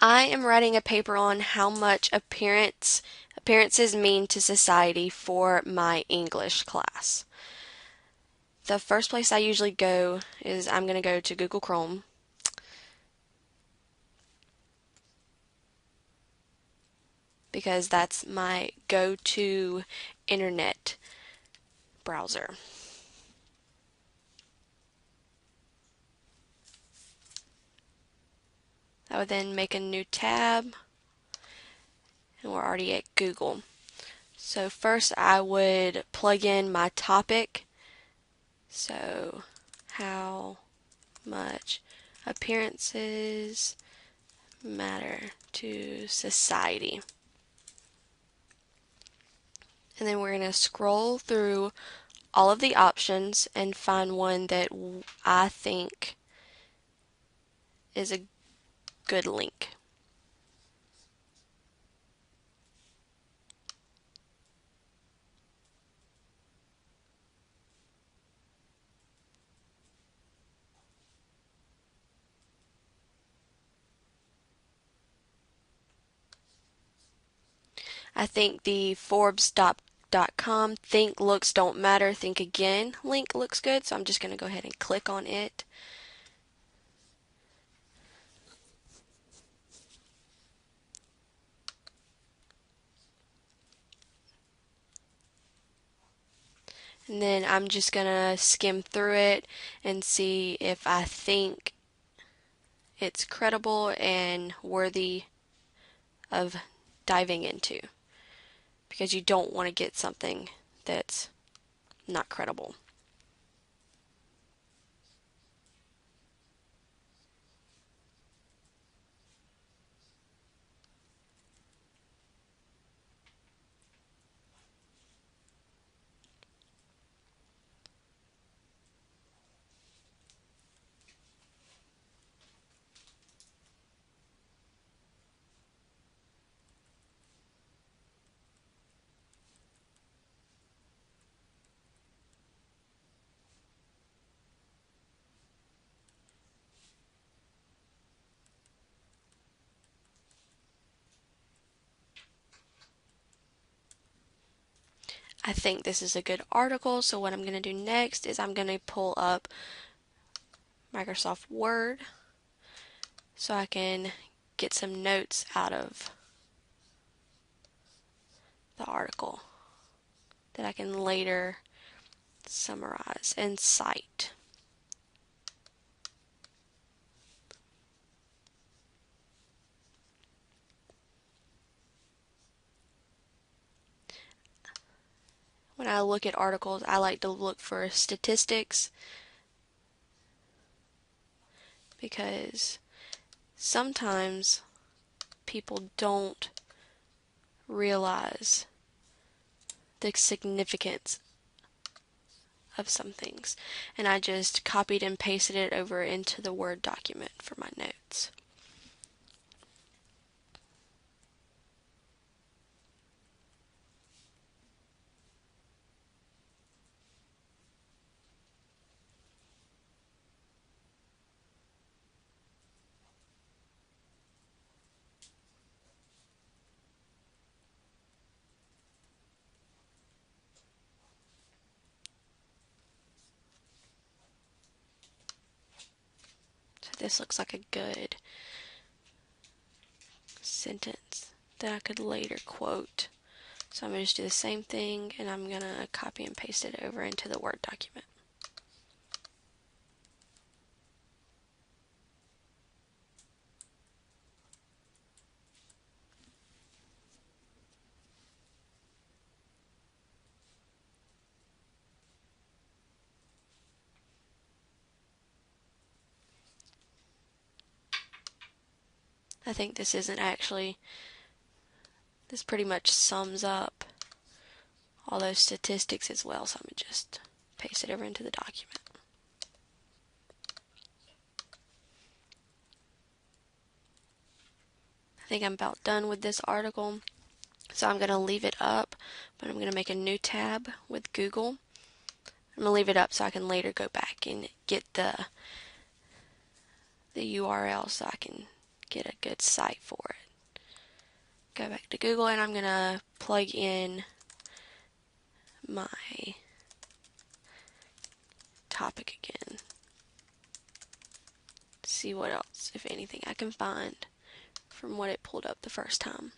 I am writing a paper on how much appearances mean to society for my English class. The first place I usually go is I'm going to go to Google Chrome, because that's my go-to internet browser. I would then make a new tab, and we're already at Google. So first I would plug in my topic. So how much appearances matter to society. And then we're going to scroll through all of the options and find one that I think is a good link. I think the Forbes.com think looks don't matter, think again link looks good, so I'm just going to go ahead and click on it. And then I'm just going to skim through it and see if I think it's credible and worthy of diving into, because you don't want to get something that's not credible. I think this is a good article, so what I'm going to do next is I'm going to pull up Microsoft Word so I can get some notes out of the article that I can later summarize and cite. When I look at articles, I like to look for statistics, because sometimes people don't realize the significance of some things, and I just copied and pasted it over into the Word document for my notes. So this looks like a good sentence that I could later quote. So I'm going to just do the same thing, and I'm going to copy and paste it over into the Word document. I think this pretty much sums up all those statistics as well, so I'm going to just paste it over into the document. I think I'm about done with this article, so I'm going to leave it up, but I'm going to make a new tab with Google. I'm going to leave it up so I can later go back and get the URL so I can get a good site for it. Go back to Google and I'm going to plug in my topic again. See what else, if anything, I can find from what it pulled up the first time.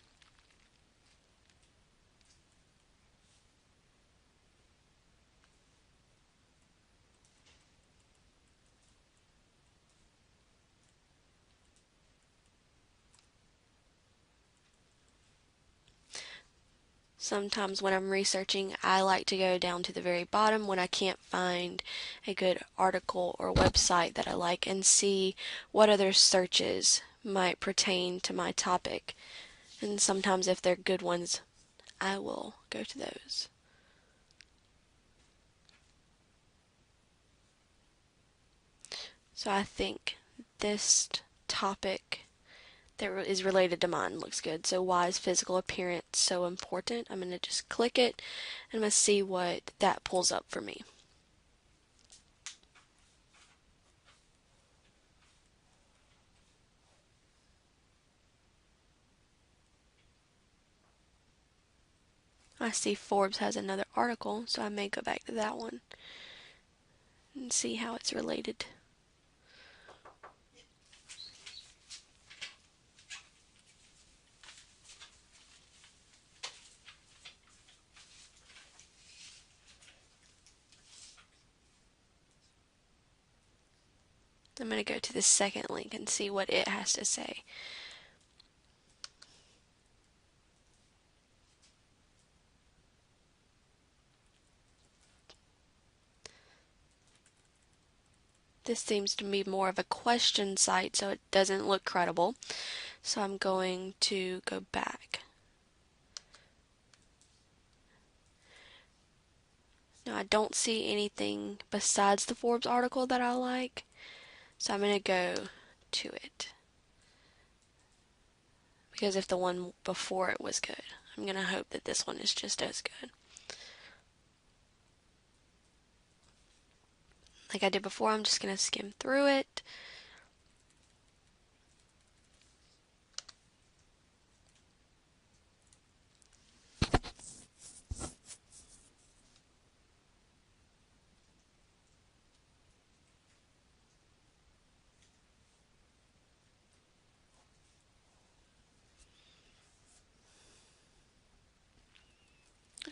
Sometimes when I'm researching, I like to go down to the very bottom when I can't find a good article or website that I like and see what other searches might pertain to my topic. And sometimes if they're good ones, I will go to those. So I think this topic that is related to mine looks good. So why is physical appearance so important? I'm going to just click it and I'm going to see what that pulls up for me. I see Forbes has another article, so I may go back to that one and see how it's related. I'm going to go to the second link and see what it has to say. This seems to be more of a question site, so it doesn't look credible. So I'm going to go back. Now I don't see anything besides the Forbes article that I like, so I'm going to go to it. Because if the one before it was good, I'm going to hope that this one is just as good. Like I did before, I'm just going to skim through it.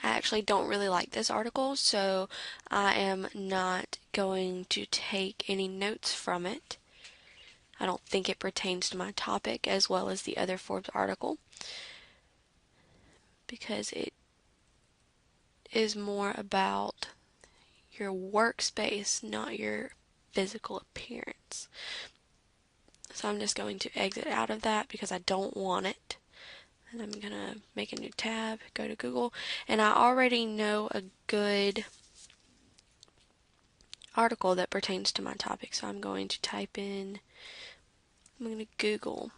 I actually don't really like this article, so I am not going to take any notes from it. I don't think it pertains to my topic as well as the other Forbes article, because it is more about your workspace, not your physical appearance. So I'm just going to exit out of that because I don't want it. And I'm going to make a new tab, go to Google, and I already know a good article that pertains to my topic. So I'm going to type in, I'm going to Google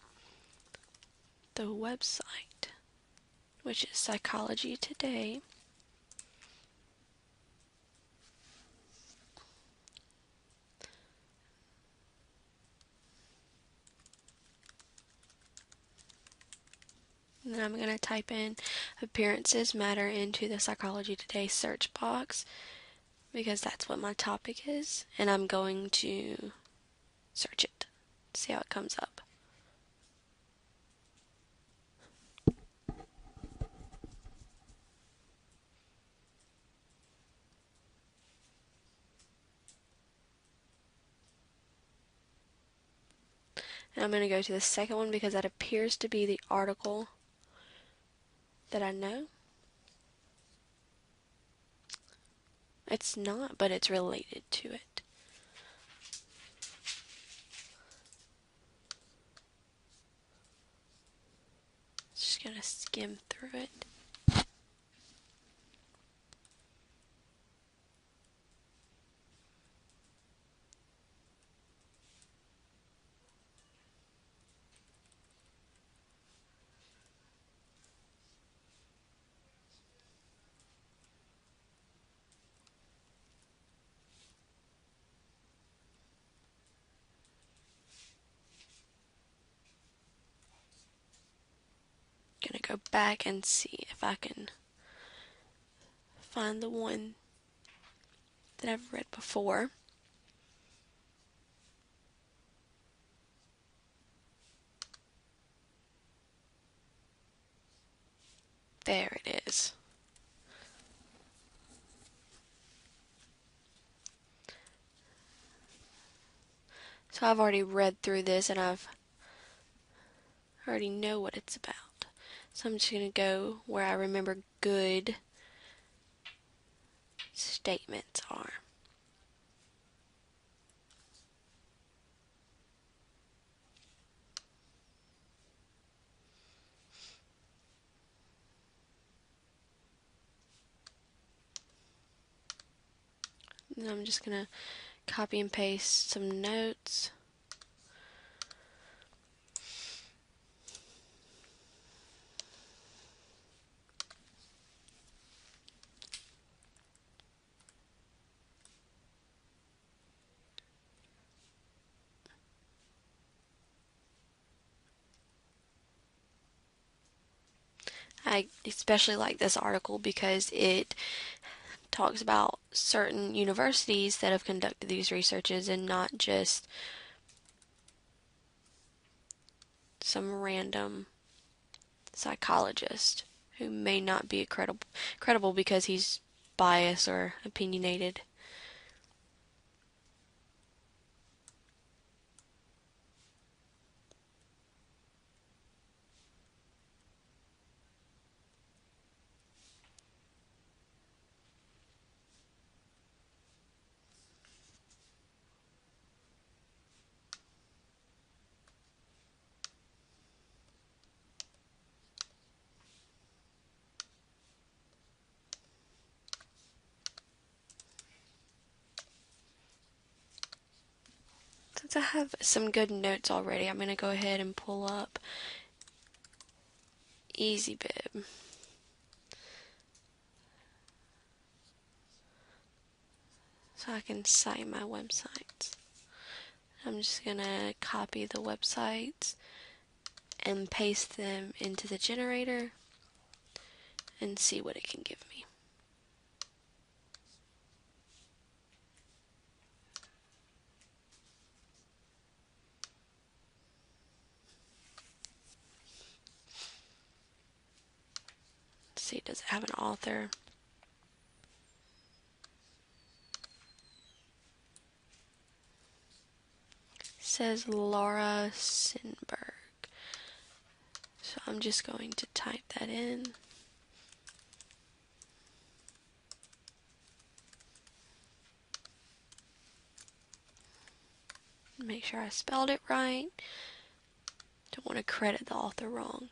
the website, which is Psychology Today. And then I'm going to type in appearances matter into the Psychology Today search box because that's what my topic is. And I'm going to search it, see how it comes up. And I'm going to go to the second one because that appears to be the article that I know. It's not, but it's related to it. Just going to skim through it. gonna go back and see if I can find the one that I've read before. There it is. So I've already read through this and I already know what it's about. So I'm just going to go where I remember good statements are. And I'm just going to copy and paste some notes. I especially like this article because it talks about certain universities that have conducted these researches and not just some random psychologist who may not be credible because he's biased or opinionated. Since I have some good notes already, I'm going to go ahead and pull up EasyBib. So I can cite my websites. I'm just going to copy the websites and paste them into the generator and see what it can give me. Let's see, does it have an author? It says Laura Sinberg. So I'm just going to type that in. Make sure I spelled it right. Don't want to credit the author wrong.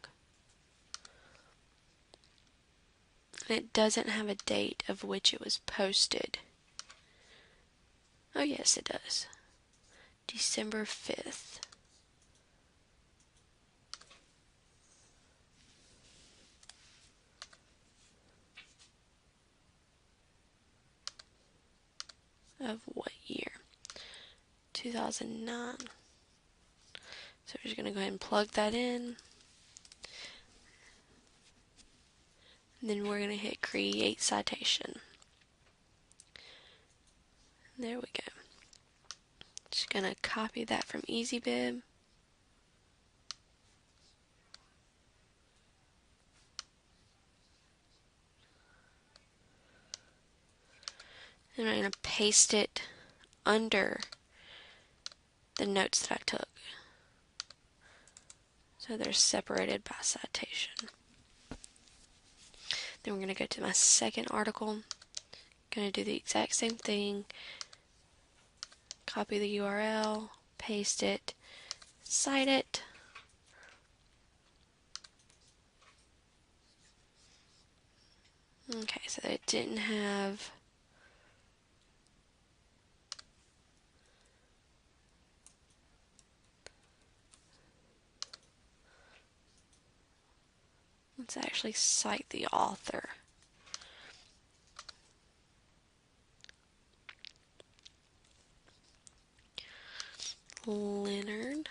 And it doesn't have a date of which it was posted. Oh yes, it does. December 5th. Of what year? 2009. So we're just going to go ahead and plug that in. And then we're going to hit create citation. There we go. Just going to copy that from EasyBib. And I'm going to paste it under the notes that I took. So they're separated by citation. Then we're going to go to my second article. Going to do the exact same thing. Copy the URL, paste it, cite it. Okay, so it didn't have let's actually cite the author. Leonard